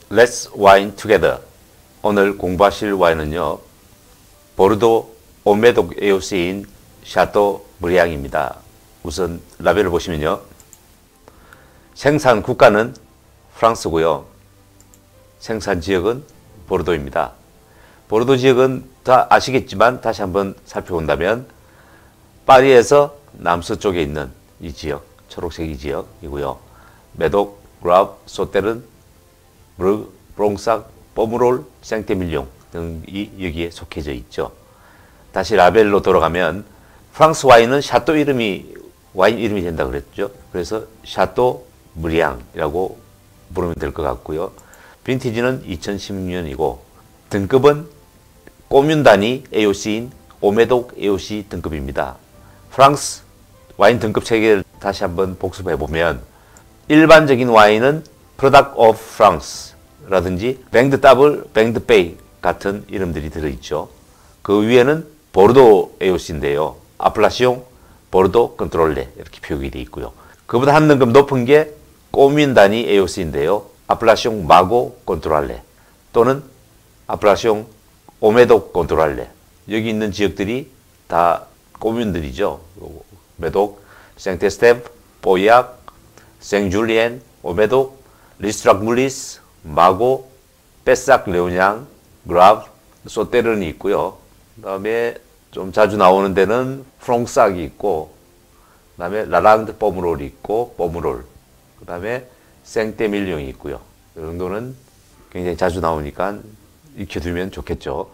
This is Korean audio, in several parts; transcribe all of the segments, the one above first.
Let's Wine Together. 오늘 공부하실 와인은요, 보르도 오메독 AOC인 샤또 브리앙입니다. 우선 라벨을 보시면요, 생산 국가는 프랑스고요, 생산 지역은 보르도입니다. 보르도 지역은 다 아시겠지만 다시 한번 살펴본다면 파리에서 남서쪽에 있는 이 지역, 초록색 이 지역이고요. 메독, 그라브, 소테른, 브르, 브롱삭, 포무롤, 생테밀룡 등이 여기에 속해져 있죠. 다시 라벨로 돌아가면 프랑스 와인은 샤또 이름이 와인 이름이 된다 그랬죠. 그래서 샤또 브리앙이라고 부르면 될 것 같고요. 빈티지는 2016년이고 등급은 꼬뮌다니 AOC인 오메독 AOC 등급입니다. 프랑스 와인 등급 체계를 다시 한번 복습해 보면 일반적인 와인은 Product of France 라든지 뱅드 따블, 뱅드 베이 같은 이름들이 들어있죠. 그 위에는 보르도 AOC인데요. 아플라시옹, 보르도 컨트롤레 이렇게 표기 되어 있고요. 그보다 한 등급 높은 게 꼬뮌다니 AOC인데요. 아플라시옹 마고 컨트롤레 또는 아플라시옹 오메독 컨트롤레. 여기 있는 지역들이 다 꼬뮌들이죠. 메독, 생테스테브, 뽀약, 생줄리엔, 오메독, 리스트락 물리스, 마고, 빼싹 레오냥, 그라브, 소테른이 있고요. 그 다음에 좀 자주 나오는 데는 프롱삭이 있고, 그 다음에 라랑드 포무롤이 있고, 포무롤, 그 다음에 생테밀룡이 있고요. 이 정도는 굉장히 자주 나오니까 익혀두면 좋겠죠.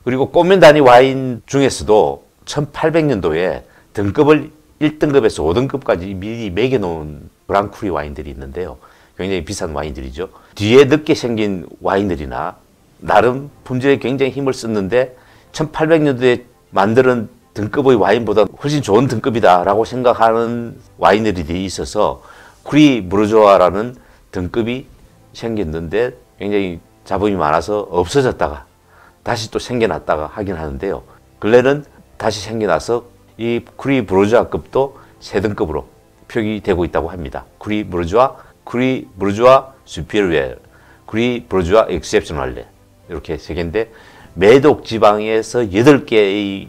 그리고 꼬뮌다니 와인 중에서도 1800년도에 등급을 1등급에서 5등급까지 미리 매겨놓은 그랑크루 와인들이 있는데요. 굉장히 비싼 와인들이죠. 뒤에 늦게 생긴 와인들이나 나름 품질에 굉장히 힘을 썼는데 1800년도에 만드는 등급의 와인보다 훨씬 좋은 등급이다 라고 생각하는 와이너리들이 있어서 크리 부르조아라는 등급이 생겼는데 굉장히 자본이 많아서 없어졌다가 다시 또 생겨났다가 하긴 하는데요. 근래는 다시 생겨나서 이 크리 부르조아급도 세 등급으로 표기되고 있다고 합니다. 크리 부르조아, 크리 부르조아 수피리에, 크리 부르조아 엑셉셔널레 이렇게 세 개인데 메독 지방에서 8개의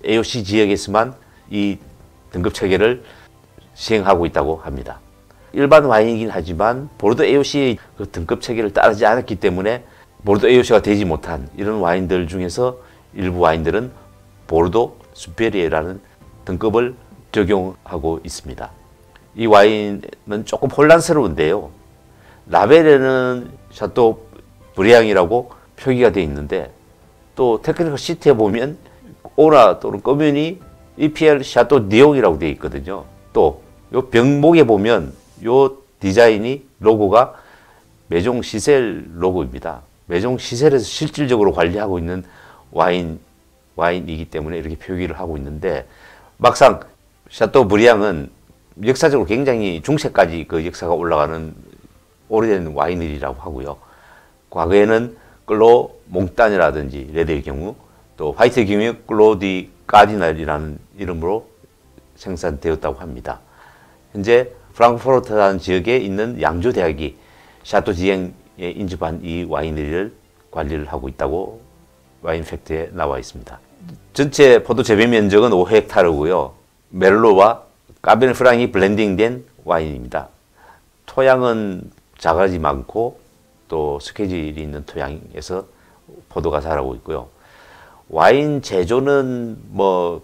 AOC 지역에서만 이 등급 체계를 시행하고 있다고 합니다. 일반 와인이긴 하지만 보르도 AOC의 그 등급 체계를 따르지 않았기 때문에 보르도 AOC가 되지 못한 이런 와인들 중에서 일부 와인들은 보르도 수페리에라는 등급을 적용하고 있습니다. 이 와인은 조금 혼란스러운데요. 라벨에는 샤또 브리앙이라고 표기가 되어 있는데 또 테크니컬 시트에 보면 오라 또는 꼬뮌이 EPL 샤또 디옹이라고 되어 있거든요. 또 요 병목에 보면 요 디자인이 로고가 메종 시셀 로고입니다. 메종 시셀에서 실질적으로 관리하고 있는 와인이기 때문에 이렇게 표기를 하고 있는데 막상 샤또 브리앙은 역사적으로 굉장히 중세까지 그 역사가 올라가는 오래된 와이너리라고 하고요. 과거에는 클로 몽탄이라든지 레드의 경우 또 화이트의 경우 클로 디 카디날이라는 이름으로 생산되었다고 합니다. 현재 프랑크푸르트라는 지역에 있는 양조 대학이 샤또 지앵에 인접한 이 와이너리를 관리를 하고 있다고 와인 팩트에 나와 있습니다. 전체 포도 재배 면적은 5헥타르고요. 메를로와 까베르 프랑이 블렌딩된 와인입니다. 토양은 자갈이 많고 또 스케질이 있는 토양에서 포도가 자라고 있고요. 와인 제조는 뭐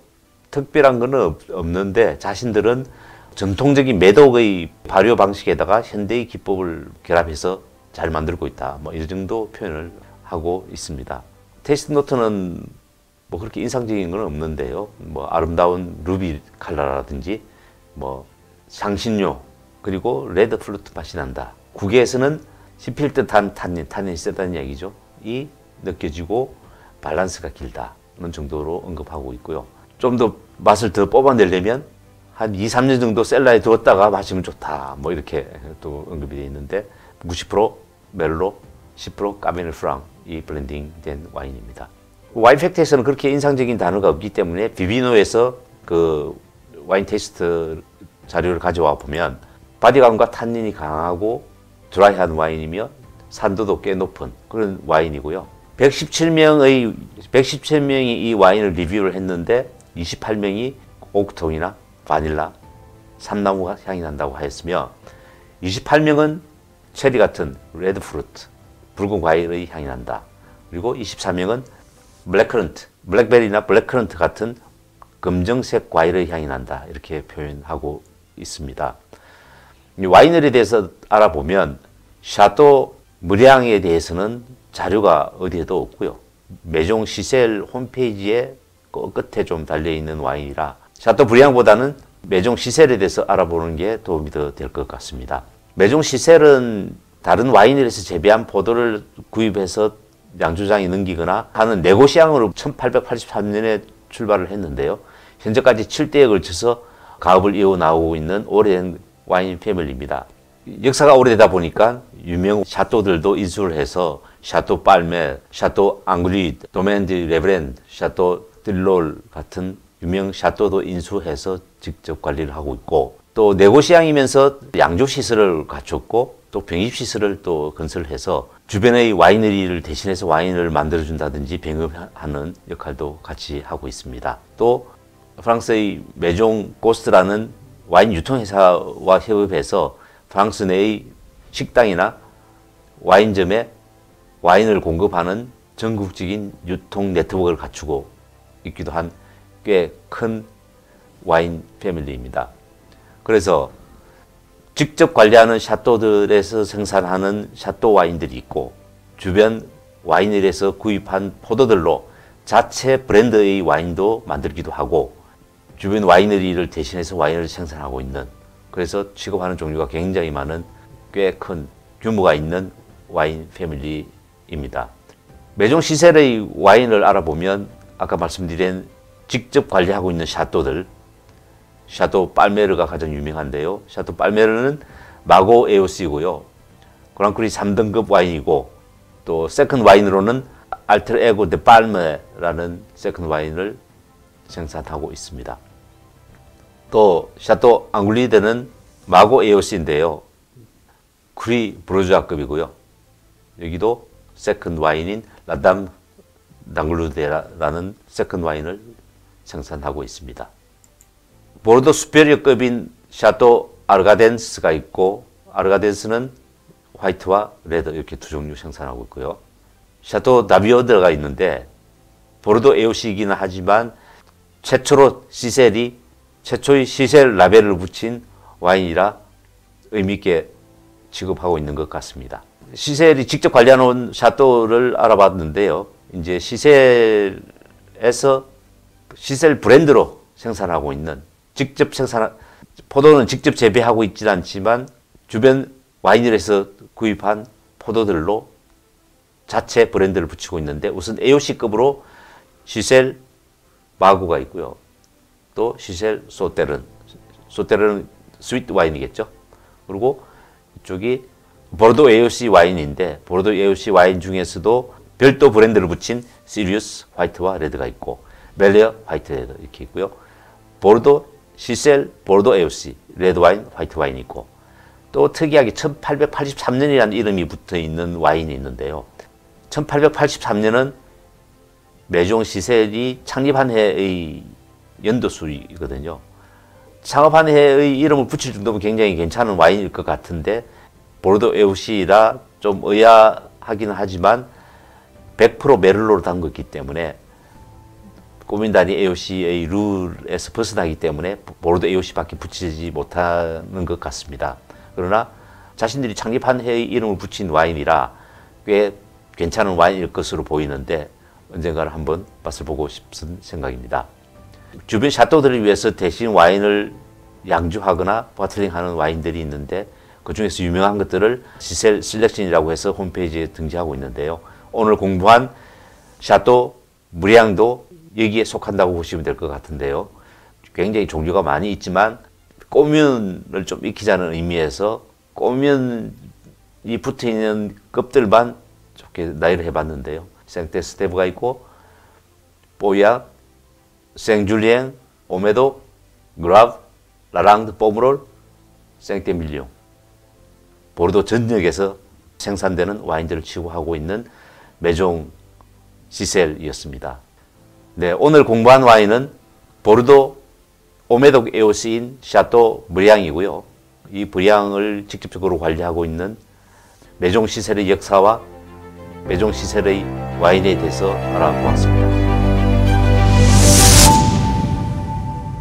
특별한 건 없는데 자신들은 전통적인 메독의 발효 방식에다가 현대의 기법을 결합해서 잘 만들고 있다. 뭐 이 정도 표현을 하고 있습니다. 테이스트 노트는 뭐 그렇게 인상적인 건 없는데요. 뭐 아름다운 루비 컬러라든지 뭐 향신료 그리고 레드 플루트 맛이 난다. 국에서는 씹힐 듯한 탄닌이 세다는 얘기죠. 이 느껴지고 밸런스가 길다는 정도로 언급하고 있고요. 좀 더 맛을 더 뽑아내려면 한 2, 3년 정도 셀러에 두었다가 마시면 좋다. 뭐 이렇게 또 언급이 되어 있는데 90% 멜로, 10% 까베르 프랑 이 블렌딩된 와인입니다. 와인 팩트에서는 그렇게 인상적인 단어가 없기 때문에 비비노에서 그 와인 테이스트 자료를 가져와 보면 바디감과 탄닌이 강하고 드라이한 와인이며 산도도 꽤 높은 그런 와인이고요. 117명이 이 와인을 리뷰를 했는데 28명이 옥통이나 바닐라, 삼나무 향이 난다고 하였으며 28명은 체리 같은 레드 프루트, 붉은 과일의 향이 난다. 그리고 24명은 블랙커런트, 블랙베리나 블랙커런트 같은 검정색 과일의 향이 난다. 이렇게 표현하고 있습니다. 와이너리에 대해서 알아보면 샤또 무량에 대해서는 자료가 어디에도 없고요. 메종 시셀 홈페이지에 끝에 좀 달려있는 와인이라 샤또 브리앙보다는 메종 시셀에 대해서 알아보는 게 도움이 더 될 것 같습니다. 메종 시셀은 다른 와이너리에서 재배한 포도를 구입해서 양조장에 넘기거나 하는 네고시앙으로 1883년에 출발을 했는데요. 현재까지 7대에 걸쳐서 가업을 이어나오고 있는 오래된 와인 패밀리입니다. 역사가 오래되다 보니까 유명 샤또들도 인수를 해서 샤또 빨메, 샤또 앙그리, 도멘 드 레브렌, 샤또 딜롤 같은 유명 샤또도 인수해서 직접 관리를 하고 있고 또 네고시앙이면서 양조시설을 갖췄고 또 병입시설을 또 건설해서 주변의 와이너리를 대신해서 와인을 만들어준다든지 병업하는 역할도 같이 하고 있습니다. 또 프랑스의 메종 고스트라는 와인 유통회사와 협업해서 프랑스 내의 식당이나 와인점에 와인을 공급하는 전국적인 유통 네트워크를 갖추고 있기도 한 꽤 큰 와인 패밀리입니다. 그래서 직접 관리하는 샤또들에서 생산하는 샤또 와인들이 있고 주변 와이너리에서 구입한 포도들로 자체 브랜드의 와인도 만들기도 하고 주변 와이너리를 대신해서 와인을 생산하고 있는 그래서 취급하는 종류가 굉장히 많은 꽤 큰 규모가 있는 와인 패밀리입니다. 메종 시셀의 와인을 알아보면 아까 말씀드린 직접 관리하고 있는 샤또들 샤또 빨메르가 가장 유명한데요. 샤또 빨메르는 마고 에오스이고요. 그랑크리 3등급 와인이고 또 세컨드 와인으로는 알터 에고 데 팔메라는 세컨드 와인을 생산하고 있습니다. 또 샤또 앙글리데는 마고 에오스인데요. 크리 브로주아급이고요. 여기도 세컨드 와인인 라담 낭글루데라는 세컨드 와인을 생산하고 있습니다. 보르도 수페리어급인 샤또 아르가덴스가 있고 아르가덴스는 화이트와 레드 이렇게 두 종류 생산하고 있고요. 샤또 다비오드가 있는데 보르도 에오시이기는 하지만 최초의 시셀 라벨을 붙인 와인이라 의미있게 취급하고 있는 것 같습니다. 시셀이 직접 관리하는 샤또를 알아봤는데요. 이제 시셀 브랜드로 생산하고 있는 포도는 직접 재배하고 있지는 않지만 주변 와이너리에서 구입한 포도들로 자체 브랜드를 붙이고 있는데 우선 AOC급으로 시셀 마구가 있고요. 또 시셀 소테르는 스위트 와인이겠죠. 그리고 이쪽이 보르도 AOC 와인인데 보르도 AOC 와인 중에서도 별도 브랜드를 붙인 시리우스 화이트와 레드가 있고 멜리어 화이트 레드 이렇게 있고요. 보르도 시셀 보르도 AOC 레드 와인 화이트 와인이 있고 또 특이하게 1883년이라는 이름이 붙어 있는 와인이 있는데요. 1883년은 메종 시셀이 창립한 해의 연도수이거든요. 창업한 해의 이름을 붙일 정도면 굉장히 괜찮은 와인일 것 같은데 보르도 AOC라 좀 의아하기는 하지만 100% 메를로로 담궜기 때문에 꼬민다니 AOC의 룰에서 벗어나기 때문에 보르도 AOC밖에 붙이지 못하는 것 같습니다. 그러나 자신들이 창립한 해의 이름을 붙인 와인이라 꽤 괜찮은 와인일 것으로 보이는데 언젠가는 한번 맛을 보고 싶은 생각입니다. 주변 샤또들을 위해서 대신 와인을 양주하거나 바틀링하는 와인들이 있는데 그 중에서 유명한 것들을 시셀 셀렉션이라고 해서 홈페이지에 등재하고 있는데요. 오늘 공부한 샤또 무량도 여기에 속한다고 보시면 될 것 같은데요. 굉장히 종류가 많이 있지만 꼬면을 좀 익히자는 의미에서 꼬면이 붙어있는 급들만 좋게 나열을 해봤는데요. 생테스테브가 있고 뽀약, 생줄리엥, 오메도, 그라브, 라랑드, 포므롤, 생테밀리옹 보르도 전역에서 생산되는 와인들을 취급하고 있는 메종 시셀이었습니다. 네, 오늘 공부한 와인은 보르도 오메독 AOC인 샤또 브리앙이고요. 이 브리앙을 직접적으로 관리하고 있는 메종 시셀의 역사와 메종 시셀의 와인에 대해서 알아보았습니다.